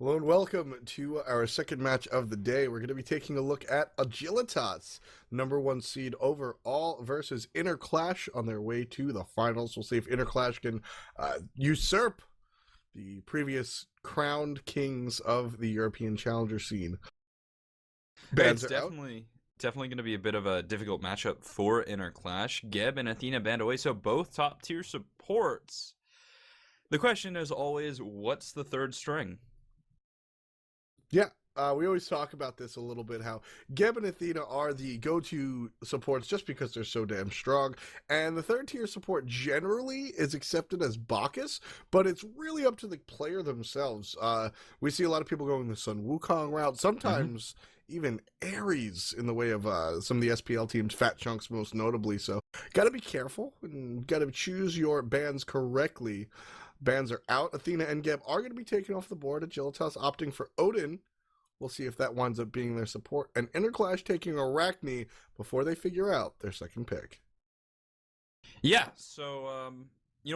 Hello and welcome to our second match of the day. We're going to be taking a look at Agilitas, number one seed overall, versus InnerClash on their way to the finals. We'll see if InnerClash can usurp the previous crowned kings of the European challenger scene. It's Bands are out. definitely going to be a bit of a difficult matchup for InnerClash. Geb and Athena Bandoiso, both top tier supports. The question is always, what's the third string? Yeah, we always talk about this a little bit, how Geb and Athena are the go-to supports just because they're so damn strong. And the third tier support generally is accepted as Bacchus, but it's really up to the player themselves. We see a lot of people going the Sun Wukong route, sometimes even Ares in the way of some of the SPL teams, Fat Chunks most notably. So got to be careful and got to choose your bans correctly. Bans are out. Athena and Geb are going to be taken off the board. Agilitas opting for Odin. We'll see if that winds up being their support. And InnerClash taking Arachne before they figure out their second pick. Yeah, so,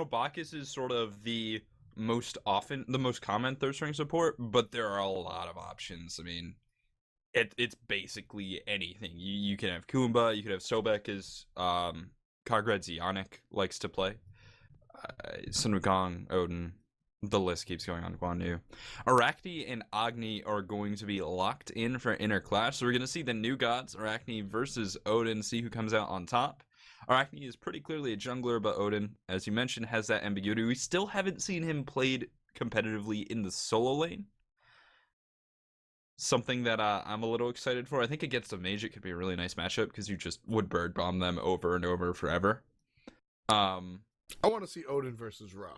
Bacchus is sort of the most common third string support, but there are a lot of options. I mean, it's basically anything. You can have Kumba, you could have Sobek as Kagred Zionic likes to play. Sun Wukong, Odin, the list keeps going on. Guan Yu. Arachne and Agni are going to be locked in for InnerClash, so we're going to see the new gods, Arachne versus Odin, see who comes out on top. Arachne is pretty clearly a jungler, but Odin, as you mentioned, has that ambiguity. We still haven't seen him played competitively in the solo lane. Something that I'm a little excited for. I think against a mage, it could be a really nice matchup because you just would bird bomb them over and over forever. I want to see Odin versus Ra.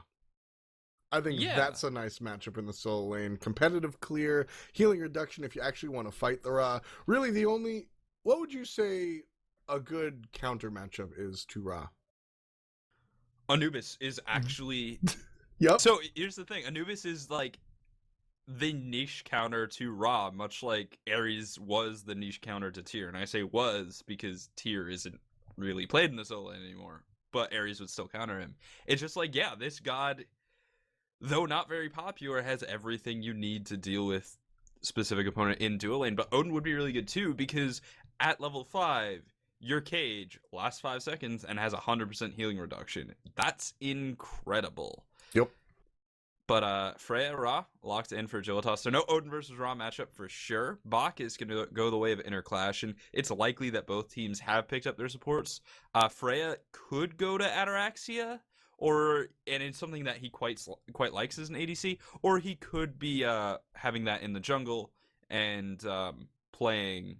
I think that's a nice matchup in the solo lane. Competitive clear, healing reduction if you actually want to fight the Ra. Really, what would you say a good counter matchup is to Ra? Anubis is actually... Yep. So here's the thing. Anubis is like the niche counter to Ra, much like Ares was the niche counter to Tyr. And I say was because Tyr isn't really played in the solo lane anymore, but Ares would still counter him. It's just like, yeah, this god, though not very popular, has everything you need to deal with specific opponent in dual lane. But Odin would be really good too, because at level 5, your cage lasts 5 seconds and has 100% healing reduction. That's incredible. Yep. But Freya Ra locked in for Agilitas. So no Odin versus Ra matchup for sure. Bach is going to go the way of InnerClash, and it's likely that both teams have picked up their supports. Freya could go to Ataraxia, and it's something that he quite likes as an ADC, or he could be having that in the jungle and playing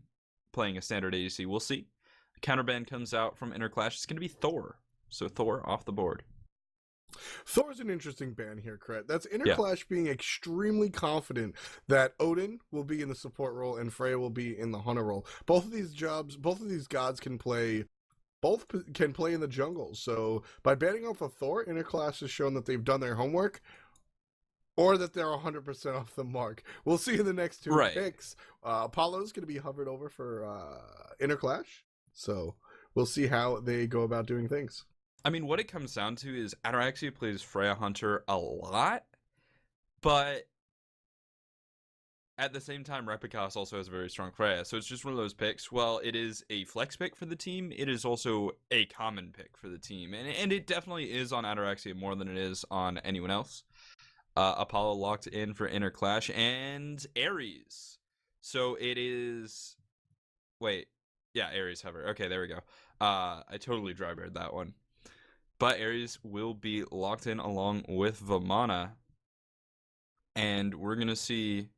a standard ADC. We'll see. Counterband comes out from InnerClash. It's going to be Thor. So Thor off the board. Thor's an interesting ban here, Cret. That's InnerClash being extremely confident that Odin will be in the support role and Freya will be in the hunter role. Both of these gods can play in the jungle. So by banning off a Thor, InnerClash has shown that they've done their homework, or that they're 100% off the mark. We'll see in the next two picks. Apollo's going to be hovered over for InnerClash, so we'll see how they go about doing things. I mean, what it comes down to is Ataraxia plays Freya Hunter a lot, but at the same time, Repikas also has a very strong Freya, so it's just one of those picks. Well, it is a flex pick for the team, it is also a common pick for the team, and it definitely is on Ataraxia more than it is on anyone else. Apollo locked in for InnerClash, and Ares. So it is... Wait. Yeah, Ares hover. Okay, there we go. I totally dry-beared that one. But Ares will be locked in along with Vamana. And we're going to see...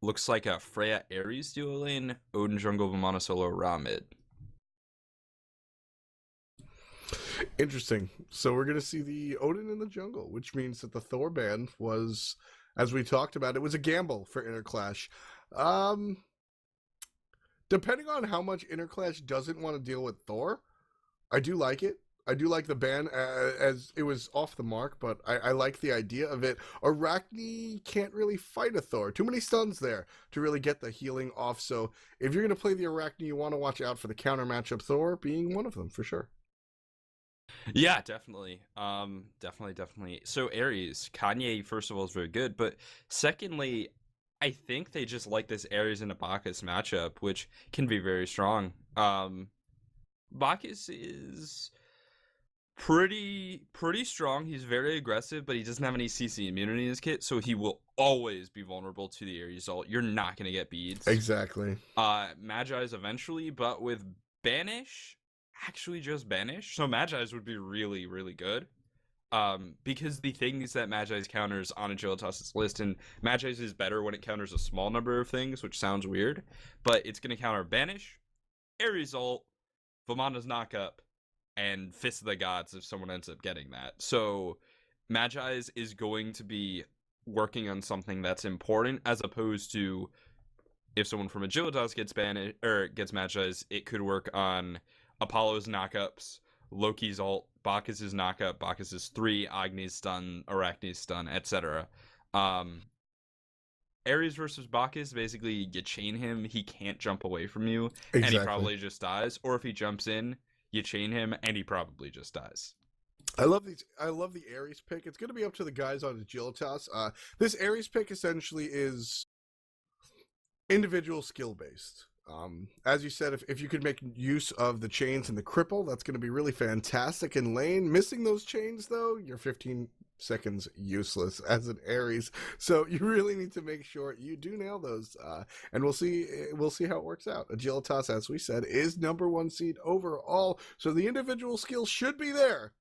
Looks like a Freya Ares duo lane, Odin jungle, Vamana solo, Ra mid. Interesting. So we're going to see the Odin in the jungle, which means that the Thor ban was, as we talked about, it was a gamble for InnerClash. Depending on how much InnerClash doesn't want to deal with Thor, I do like it. I do like the ban, as it was off the mark, but I like the idea of it. Arachne can't really fight a Thor. Too many stuns there to really get the healing off. So if you're going to play the Arachne, you want to watch out for the counter matchup, Thor being one of them for sure. Yeah, definitely. Definitely. So Ares, Kanye, first of all, is very good, but secondly, I think they just like this Ares and Bacchus matchup, which can be very strong. Bacchus is pretty strong. He's very aggressive, but he doesn't have any CC immunity in his kit, so he will always be vulnerable to the Ares ult. You're not gonna get beads. Exactly. Magi's eventually, but with Banish, actually just Banish. So Magi's would be really good. Because the things that Magi's counters on Agilitas' list, and Magi's is better when it counters a small number of things, which sounds weird, but it's gonna counter Banish, Ares ult, Vamana's knockup, and Fist of the Gods if someone ends up getting that. So Magi's is going to be working on something that's important as opposed to if someone from Agilitas gets banned or gets Magi's, it could work on Apollo's knockups, Loki's ult, Bacchus's knockup, Bacchus's 3, Agni's stun, Arachne's stun, etc. Ares versus Bacchus, basically you chain him, he can't jump away from you, and he probably just dies. Or if he jumps in, you chain him, and he probably just dies. I love these. I love the Ares pick. It's going to be up to the guys on Agilitas. This Ares pick essentially is individual skill based. As you said, if you could make use of the chains and the cripple, that's going to be really fantastic in lane. Missing those chains, though, you're 15 seconds useless as an Ares. So you really need to make sure you do nail those. And we'll see how it works out. Agilitas, as we said, is #1 seed overall. So the individual skill should be there.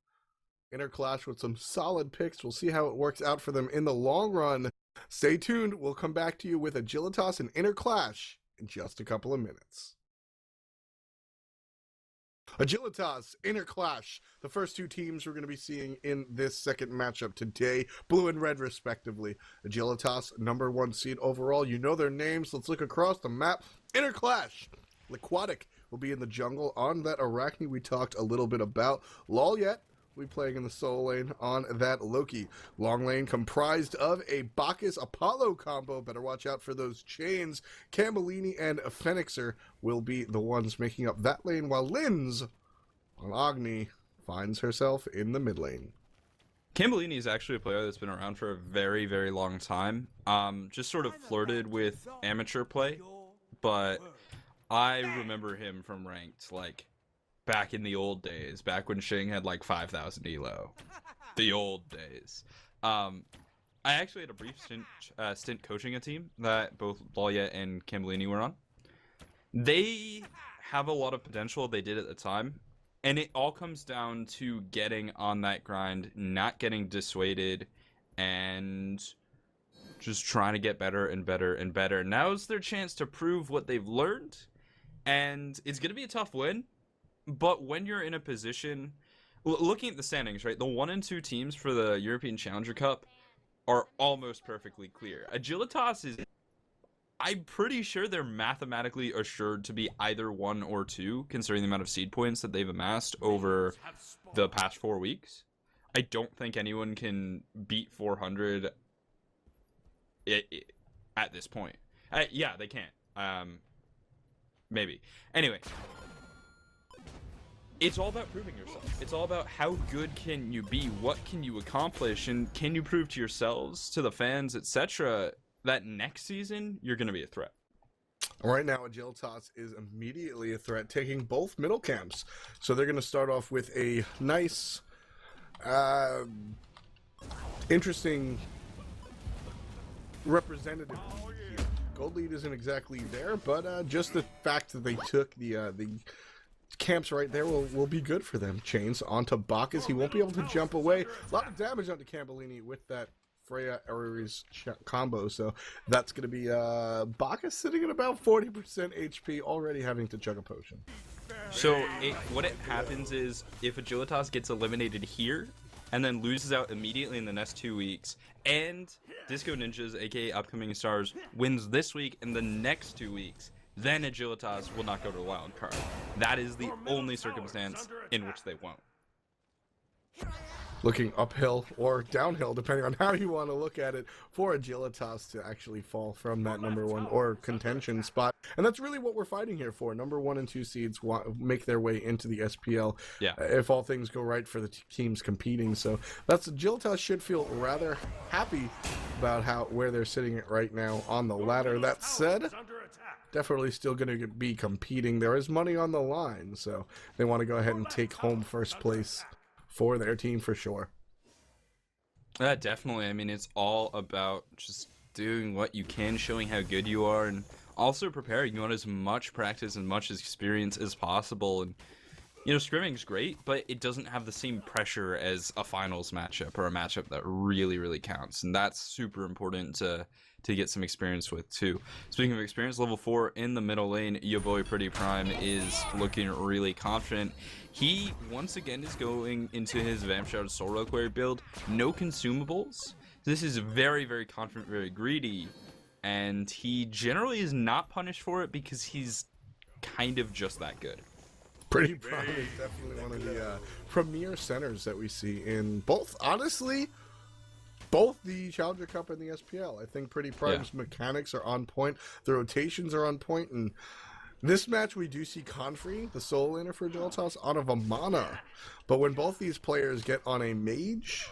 InnerClash with some solid picks. We'll see how it works out for them in the long run. Stay tuned. We'll come back to you with Agilitas and InnerClash in just a couple of minutes. Agilitas, InnerClash, the first two teams we're going to be seeing in this second matchup today, blue and red respectively. Agilitas, #1 seed overall. You know their names. Let's look across the map. InnerClash, Laquatic will be in the jungle on that Arachne we talked a little bit about. Lolyet will be playing in the solo lane on that Loki. Long lane comprised of a Bacchus Apollo combo. Better watch out for those chains. Cambellini and Phoenixer will be the ones making up that lane, while Linz on Agni finds herself in the mid lane. Cambellini is actually a player that's been around for a very long time. Just sort of flirted with amateur play, but I remember him from ranked, like, back in the old days, back when Shing had like 5,000 elo. The old days. I actually had a brief stint coaching a team that both Lolyet and Cambellini were on. They have a lot of potential, they did at the time, and it all comes down to getting on that grind, not getting dissuaded, and just trying to get better and better and better. Now's their chance to prove what they've learned, and it's going to be a tough win. But when you're in a position, looking at the standings, right, the 1 and 2 teams for the European Challenger Cup are almost perfectly clear. Agilitas is, I'm pretty sure they're mathematically assured to be either 1 or 2, considering the amount of seed points that they've amassed over the past 4 weeks. I don't think anyone can beat 400 at this point. Yeah, they can't. Maybe. Anyway. It's all about proving yourself. It's all about how good can you be, what can you accomplish, and can you prove to yourselves, to the fans, etc., that next season you're going to be a threat. Right now, Agilitas is immediately a threat, taking both middle camps. So they're going to start off with a nice, interesting representative here. Gold lead isn't exactly there, but just the fact that they took the camps right there will be good for them. Chains onto Bacchus. He won't be able to jump away. A lot of damage onto Cambellini with that Freya Ares combo, so that's going to be Bacchus sitting at about 40% HP, already having to chug a potion. So what happens is, if Agilitas gets eliminated here, and then loses out immediately in the next 2 weeks, and Disco Ninjas, aka Upcoming Stars, wins this week and the next 2 weeks, then Agilitas will not go to the wild card. That is the only circumstance in which they won't. looking uphill or downhill, depending on how you want to look at it, for Agilitas to actually fall from that number 1 or contention spot. And that's really what we're fighting here for. Number 1 and 2 seeds make their way into the SPL if all things go right for the teams competing. So that's Agilitas should feel rather happy about where they're sitting right now on the ladder. That said, definitely still going to be competing. There is money on the line, so they want to go ahead and take home first place for their team for sure. Yeah, definitely. I mean, it's all about just doing what you can, showing how good you are, and also preparing. You want as much practice and much experience as possible. And you know, scrimming's great, but it doesn't have the same pressure as a finals matchup or a matchup that really, really counts. And that's super important to get some experience with too. Speaking of experience, level 4 in the middle lane, your boy Pretty Prime is looking really confident. He once again is going into his Vamp Shroud Soul Reliquary build. No consumables. This is very, very confident, very greedy, and he generally is not punished for it because he's kind of just that good. Pretty Prime is definitely one of the premier centers that we see in both, honestly, both the Challenger Cup and the SPL. I think Pretty Prime's mechanics are on point. The rotations are on point. And this match, we do see Confrey, the solo laner for Agilitas, on a Vamana. But when both these players get on a mage,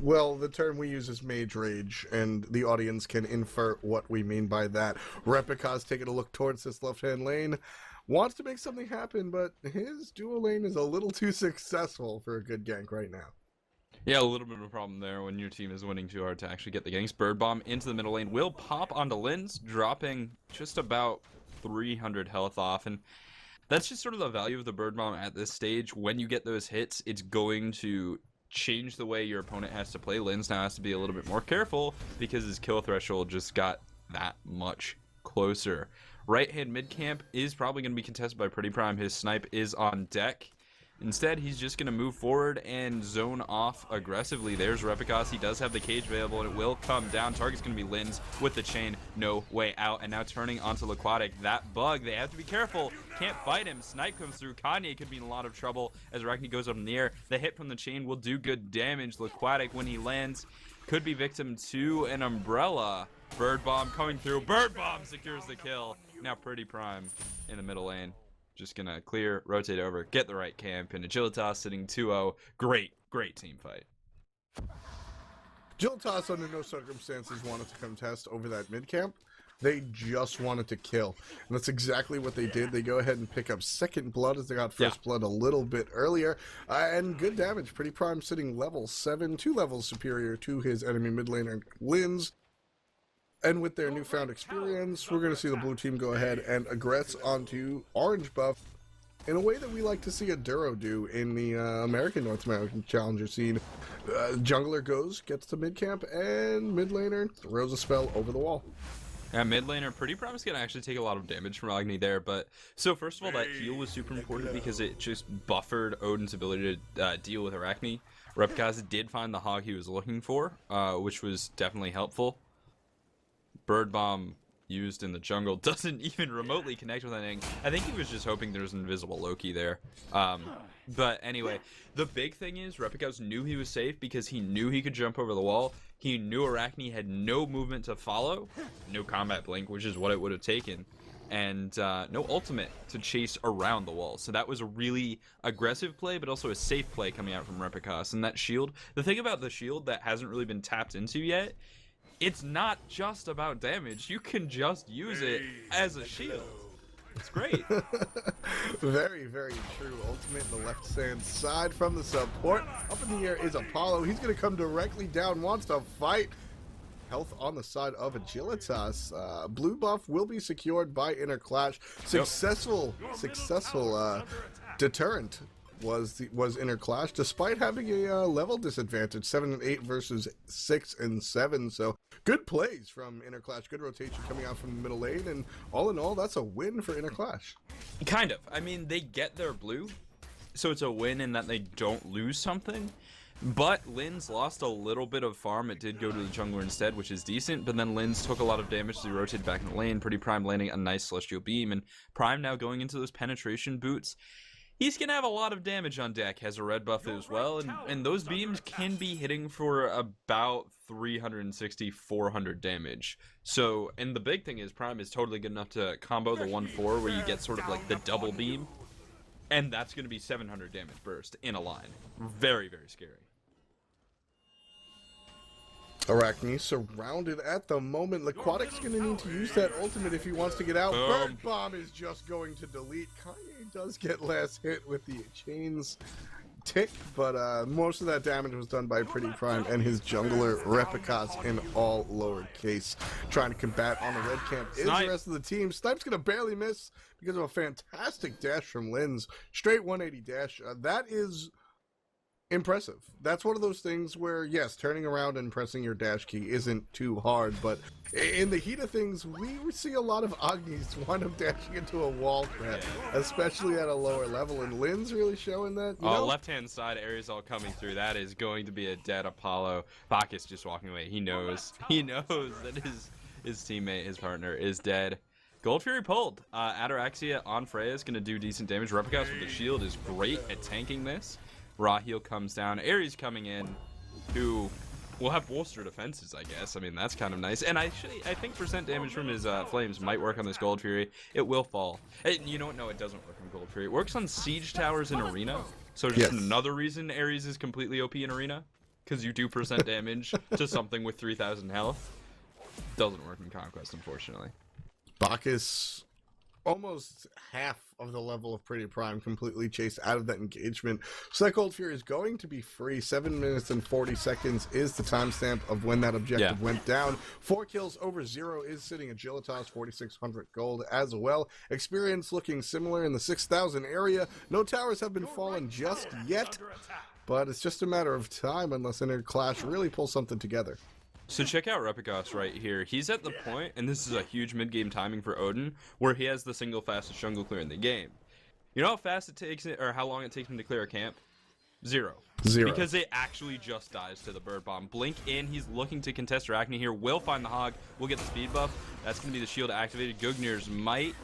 well, the term we use is mage rage, and the audience can infer what we mean by that. Repika's taking a look towards this left-hand lane. Wants to make something happen, but his dual lane is a little too successful for a good gank right now. Yeah, a little bit of a problem there when your team is winning too hard to actually get the ganks. Bird Bomb into the middle lane will pop onto Linz, dropping just about 300 health off. And that's just sort of the value of the Bird Bomb at this stage. When you get those hits, it's going to change the way your opponent has to play. Linz now has to be a little bit more careful because his kill threshold just got that much closer. Right-hand mid-camp is probably going to be contested by Pretty Prime. His snipe is on deck. Instead, he's just going to move forward and zone off aggressively. There's Repicas. He does have the cage available, and it will come down. Target's going to be Linz with the chain. No way out. And now turning onto Laquatic. That bug, they have to be careful. Can't fight him. Snipe comes through. Kanye could be in a lot of trouble as Arachne goes up in the air. The hit from the chain will do good damage. Laquatic, when he lands, could be victim to an umbrella. Bird Bomb coming through. Bird Bomb secures the kill. Now Pretty Prime in the middle lane. Just gonna clear, rotate over, get the right camp, and Agilitas sitting 2-0. Great team fight. Agilitas under no circumstances wanted to contest over that mid camp. They just wanted to kill. And that's exactly what they did. They go ahead and pick up second blood as they got first blood a little bit earlier. And good damage. Pretty Prime sitting level 7, 2 levels superior to his enemy mid laner, Linz. And with their newfound experience, we're going to see the blue team go ahead and aggress onto orange buff in a way that we like to see a Duro do in the North American Challenger scene. Jungler gets to mid camp, and mid laner throws a spell over the wall. Yeah, mid laner, Pretty Prime is going to actually take a lot of damage from Agni there. But so first of all, that heal was super important because it just buffered Odin's ability to deal with Arachne. Repicas did find the hog he was looking for, which was definitely helpful. Bird Bomb used in the jungle doesn't even remotely connect with anything. I think he was just hoping there was an invisible Loki there. But anyway, the big thing is Repicas knew he was safe because he knew he could jump over the wall. He knew Arachne had no movement to follow, no combat blink, which is what it would have taken, and no ultimate to chase around the wall. So that was a really aggressive play, but also a safe play coming out from Repicas. And that shield, the thing about the shield that hasn't really been tapped into yet, it's not just about damage. You can just use it as a shield. It's great. Very, very true. Ultimate in the left-hand side from the support. Up in the air is Apollo. He's going to come directly down, wants to fight. Health on the side of Agilitas. Blue buff will be secured by InnerClash. Successful deterrent was InnerClash, despite having a level disadvantage, 7 and 8 versus 6 and 7. So good plays from InnerClash, good rotation coming out from the middle lane, and all in all, that's a win for InnerClash. Kind of. I mean, they get their blue, so it's a win in that they don't lose something. But Linz lost a little bit of farm. It did go to the jungler instead, which is decent, but then Linz took a lot of damage as he rotated back in the lane. Pretty Prime landing a nice Celestial Beam, and Prime now going into those penetration boots. he's gonna have a lot of damage on deck, has a red buff as well, and those beams can be hitting for about 360, 400 damage. So, and the big thing is Prime is totally good enough to combo the 1-4 where you get sort of like the double beam, and that's gonna be 700 damage burst in a line. Very, very scary. Arachne surrounded at the moment. L'Aquatic's going to need to use that ultimate if he wants to get out. Bird Bomb is just going to delete. Kanye does get last hit with the chains tick, but most of that damage was done by Pretty Prime and his jungler Repicas in all lowercase. Trying to combat on the red camp is the rest of the team. Snipe's going to barely miss because of a fantastic dash from Linz. Straight 180 dash. That is impressive. That's one of those things where, yes, turning around and pressing your dash key isn't too hard, but in the heat of things, we see a lot of Agnis wind up dashing into a wall trap, especially at a lower level, and Lin's really showing that. Left-hand side, Ares all coming through. That is going to be a dead Apollo. Bacchus just walking away. He knows. He knows that his teammate, his partner, is dead. Gold Fury pulled. Ataraxia on Freya is going to do decent damage. Repicas with the shield is great at tanking this. Raw heal comes down. Ares coming in, who will have bolster defenses, I guess. I mean, that's kind of nice. And I think percent damage from his flames might work on this Gold Fury. It will fall. And you know what? No, it doesn't work on Gold Fury. It works on siege towers in arena. So just another reason Ares is completely OP in arena, because you do percent damage to something with 3,000 health. Doesn't work in Conquest, unfortunately. Bacchus, almost half of the level of Pretty Prime, completely chased out of that engagement. So that Gold Fury is going to be free. 7 minutes and 40 seconds is the timestamp of when that objective went down. 4 kills over 0 is sitting Agilitas, 4,600 gold as well. Experience looking similar in the 6,000 area. No towers have been fallen just yet, but it's just a matter of time unless InnerClash really pulls something together. So check out Repicas right here. He's at the point, and this is a huge mid-game timing for Odin, where he has the single fastest jungle clear in the game. You know how fast it takes, or how long it takes him to clear a camp? Zero. Because it actually just dies to the bird bomb. Blink in, he's looking to contest Arachne here. Will find the hog, will get the speed buff. That's going to be the shield activated. Gugnir's might,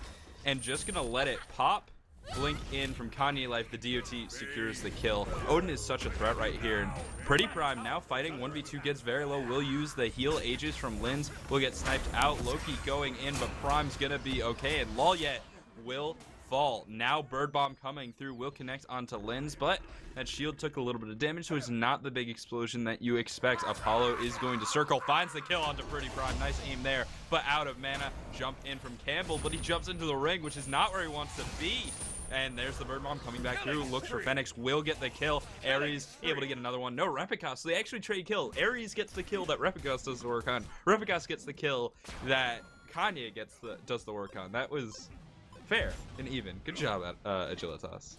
and just going to let it pop. Blink in from Kanye Life, the DOT secures the kill. Odin is such a threat right here. And Pretty Prime now fighting 1v2, gets very low. Will use the heal Aegis from Linz. Will get sniped out. Loki going in, but Prime's gonna be okay. And Lolyet will fall. Now Bird Bomb coming through will connect onto Linz, but that shield took a little bit of damage, so it's not the big explosion that you expect. Apollo is going to circle, finds the kill onto Pretty Prime. Nice aim there, but out of mana. Jump in from Campbell, but he jumps into the ring, which is not where he wants to be. And there's the Bird Bomb coming back through. Looks for Fenix. Will get the kill. Ares able to get another one. No Repicas. So they actually trade kill. Ares gets the kill that Repicas does the work on. Repicas gets the kill that Kanye does the work on. That was fair and even. Good job at Agilitas.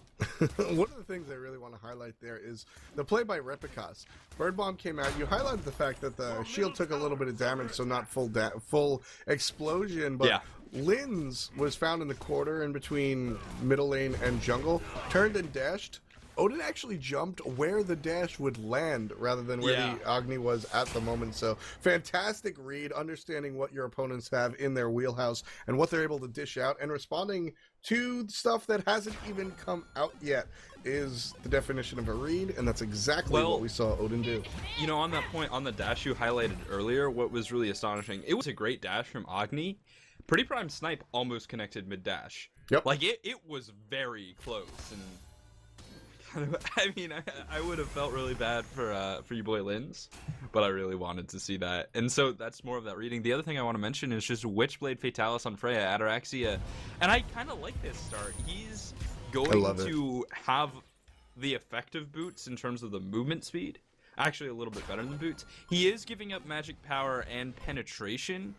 One of the things I really want to highlight there is the play by Repicas. Bird Bomb came out. You highlighted the fact that the shield took a little bit of damage, so not full explosion, but Linz was found in the corner in between middle lane and jungle, turned and dashed. Odin actually jumped where the dash would land rather than where the Agni was at the moment. So fantastic read, understanding what your opponents have in their wheelhouse and what they're able to dish out, and responding to stuff that hasn't even come out yet is the definition of a read, and that's exactly what we saw Odin do. You know, on that point, on the dash you highlighted earlier, what was really astonishing, it was a great dash from Agni. Pretty Prime Snipe almost connected mid-dash. Yep. Like, it was very close, and I mean, I would have felt really bad for your boy Linz, but I really wanted to see that. And so that's more of that reading. The other thing I want to mention is just Witchblade Fatalis on Freya, Ataraxia. And I kind of like this start. He's going to have the effective boots in terms of the movement speed. Actually, a little bit better than boots. He is giving up magic power and penetration,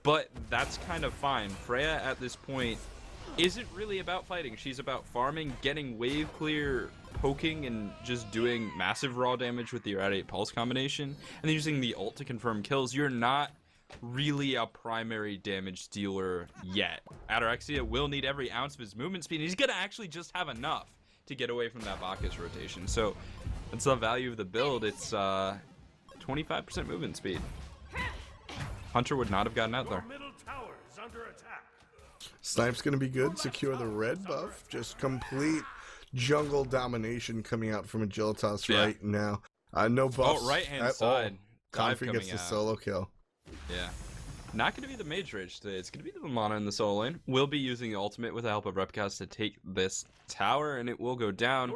but that's kind of fine. Freya, at this point, isn't really about fighting. She's about farming, getting wave clear, poking, and just doing massive raw damage with the Irradiate Pulse combination, and then using the ult to confirm kills. You're not really a primary damage dealer yet. Ataraxia will need every ounce of his movement speed, and he's gonna actually just have enough to get away from that Bacchus rotation. So that's the value of the build. It's 25% movement speed. Hunter would not have gotten out there. Snipe's gonna be good. Secure the red buff. Just complete jungle domination coming out from Agilitas Yeah. right now. No buffs. Oh, right-hand at side. all. Dive Comfrey gets coming the out. solo kill. Yeah. Not going to be the mage rage today. It's going to be the Vimana in the solo lane. We'll be using the ultimate with the help of Repcast to take this tower, and it will go down.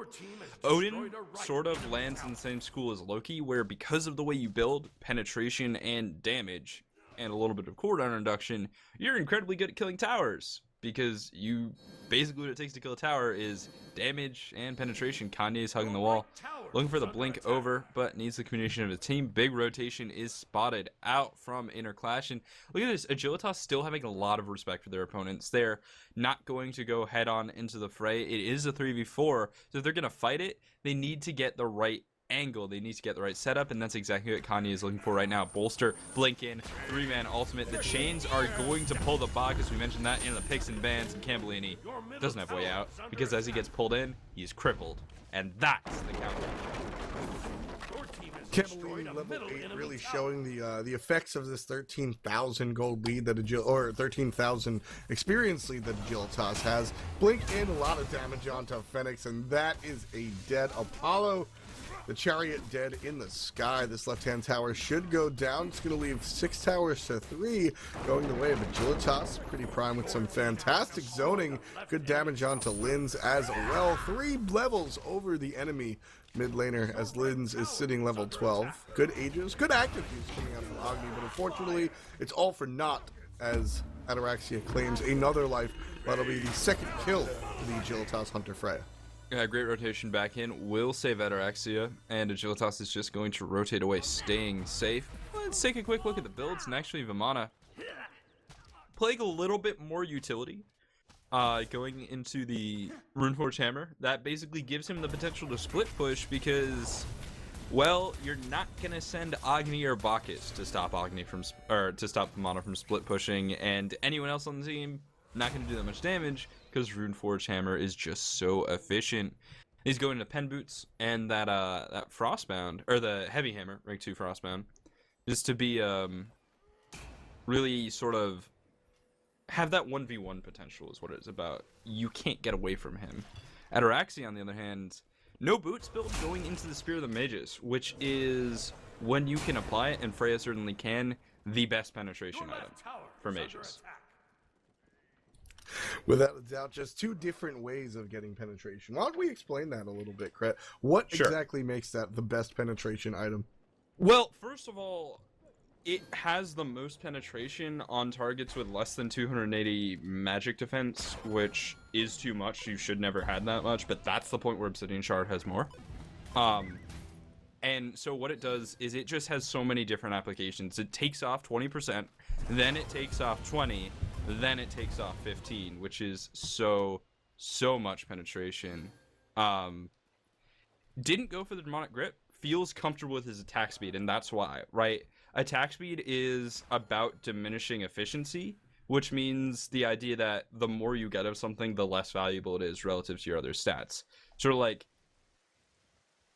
Odin sort of lands in the same school as Loki, where because of the way you build penetration and damage, and a little bit of cooldown reduction, you're incredibly good at killing towers. Because you basically what it takes to kill a tower is damage and penetration. Kanye's hugging the wall, looking for the blink over, but needs the communication of the team. Big rotation is spotted out from InnerClash, and look at this, Agilitas still having a lot of respect for their opponents. They're not going to go head on into the fray. It is a 3v4, so if they're going to fight it, they need to get the right angle. They need to get the right setup, and that's exactly what Kanye is looking for right now. Bolster, blink in, 3-man ultimate. The chains are going to pull the bog, as we mentioned that in the picks and bans, and Campbellini doesn't have way out, because as he gets pulled in, he's crippled. And that's the counter. Campbellini level 8 really showing the effects of this 13,000 gold lead that or 13,000 experience lead that Agilitas has. Blink in, a lot of damage onto Phoenix, and that is a dead Apollo. The chariot dead in the sky. This left-hand tower should go down. It's going to leave 6 towers to 3, going the way of Agilitas. Pretty prime with some fantastic zoning. Good damage onto Linz as well. 3 levels over the enemy mid laner as Linz is sitting level 12. Good Aegis, good active use coming out from Agni, but unfortunately it's all for naught as Ataraxia claims another life. That'll be the second kill for the Agilitas Hunter Freya. Yeah, great rotation back in. Will save Ataraxia, and Agilitas is just going to rotate away, staying safe. Let's take a quick look at the builds, and actually Vimana playing a little bit more utility. Going into the Runeforge Hammer. That basically gives him the potential to split push because, well, you're not gonna send Agni or Bacchus to stop Agni from, or to stop Vimana from split pushing, and anyone else on the team not gonna do that much damage because Runeforge Hammer is just so efficient. He's going to Pen Boots and that Frostbound, or the Heavy Hammer, rank 2 Frostbound, just to be really sort of have that 1v1 potential is what it's about. You can't get away from him. Ataraxia, on the other hand, no boots build going into the Spear of the Mages, which is, when you can apply it, and Freya certainly can, the best penetration item for mages. Without a doubt, just 2 different ways of getting penetration. Why don't we explain that a little bit, Cret? What exactly makes that the best penetration item? Well, first of all, it has the most penetration on targets with less than 280 magic defense, which is too much. You should never have that much, but that's the point where Obsidian Shard has more. And so what it does is it just has so many different applications. It takes off 20%, then it takes off 20, then it takes off 15, which is so much penetration. Didn't go for the Demonic Grip. Feels comfortable with his attack speed, and that's why, right? Attack speed is about diminishing efficiency, which means the idea that the more you get of something, the less valuable it is relative to your other stats. Sort of like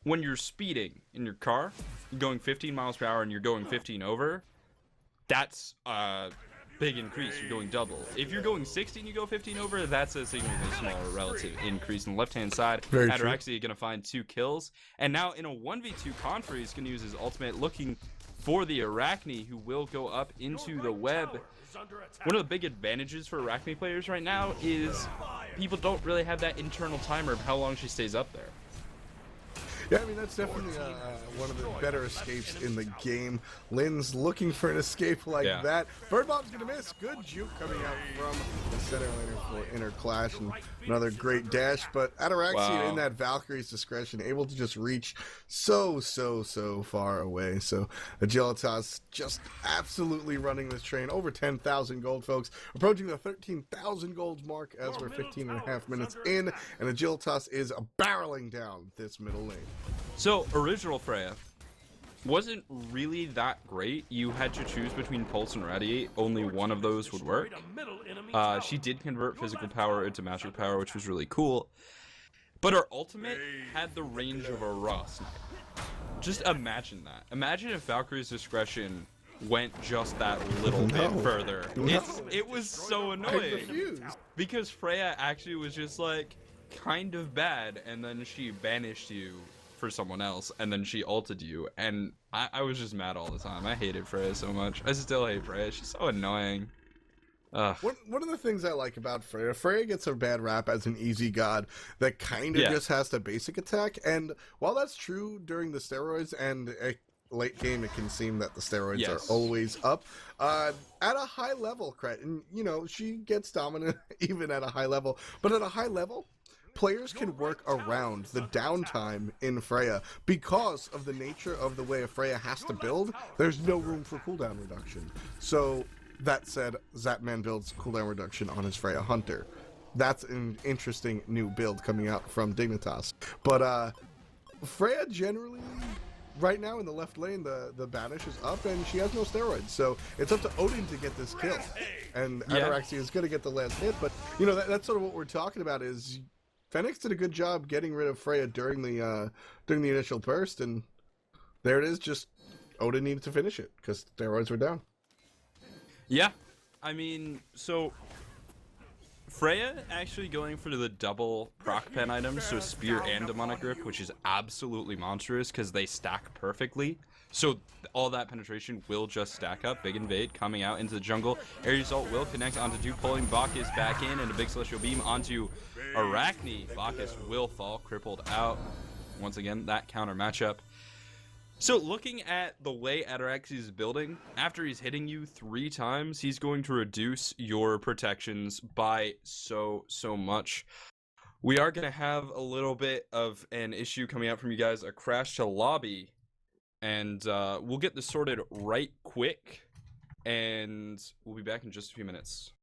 when you're speeding in your car, you're going 15 miles per hour and you're going 15 over, that's a big increase. You're going double. If you're going 60 and you go 15 over, that's a significantly smaller relative increase. On the left-hand side, Ataraxia going to find 2 kills. And now in a 1v2 Confrey, he's going to use his ultimate, looking for the Arachne, who will go up into the web. One of the big advantages for Arachne players right now is people don't really have that internal timer of how long she stays up there. Yeah, I mean, that's definitely one of the better escapes in the game. Lynn's looking for an escape like that. Bird Bomb's going to miss. Good juke coming out from the center laner for InnerClash, and another great dash. But Ataraxia in that Valkyrie's discretion, able to just reach so far away. So Agilitas just absolutely running this train. Over 10,000 gold, folks. Approaching the 13,000 gold mark as we're 15.5 minutes in, and Agilitas is barreling down this middle lane. So, original Freya wasn't really that great. You had to choose between Pulse and Radiate. Only one of those would work. She did convert physical power into magic power, which was really cool. But her ultimate had the range of a raw snipe. Just imagine that. Imagine if Valkyrie's discretion went just that little bit further. It was so annoying. Because Freya actually was just like, kind of bad, and then she banished you for someone else, and then she ulted you, and I was just mad all the time. I hated Freya so much. I still hate Freya. She's so annoying. Ugh. One of the things I like about Freya gets a bad rap as an easy god that kind of just has the basic attack, and while that's true during the steroids and late game, it can seem that the steroids are always up. At a high level, and you know, she gets dominant even at a high level, but at a high level, players can work around the downtime in Freya because of the nature of the way a Freya has to build. There's no room for cooldown reduction. So that said, Zapman builds cooldown reduction on his Freya Hunter. That's an interesting new build coming out from Dignitas. But Freya generally, right now in the left lane, the banish is up and she has no steroids. So it's up to Odin to get this kill. And Ataraxia is going to get the last hit. But, you know, that's sort of what we're talking about is Fenix did a good job getting rid of Freya during the initial burst. And there it is, just Odin needed to finish it because steroids were down. Yeah, I mean, so Freya actually going for the double proc pen items, so Spear and Demonic Grip, which is absolutely monstrous because they stack perfectly. So all that penetration will just stack up. Big Invade coming out into the jungle. Air Assault will connect onto Duke, pulling Bacchus back in, and a big Celestial Beam onto Arachne. Bacchus will fall, crippled out. Once again, that counter matchup. So looking at the way Ataraxia is building, after he's hitting you 3 times, he's going to reduce your protections by so much. We are going to have a little bit of an issue coming out from you guys, a crash to lobby, and we'll get this sorted right quick, and we'll be back in just a few minutes.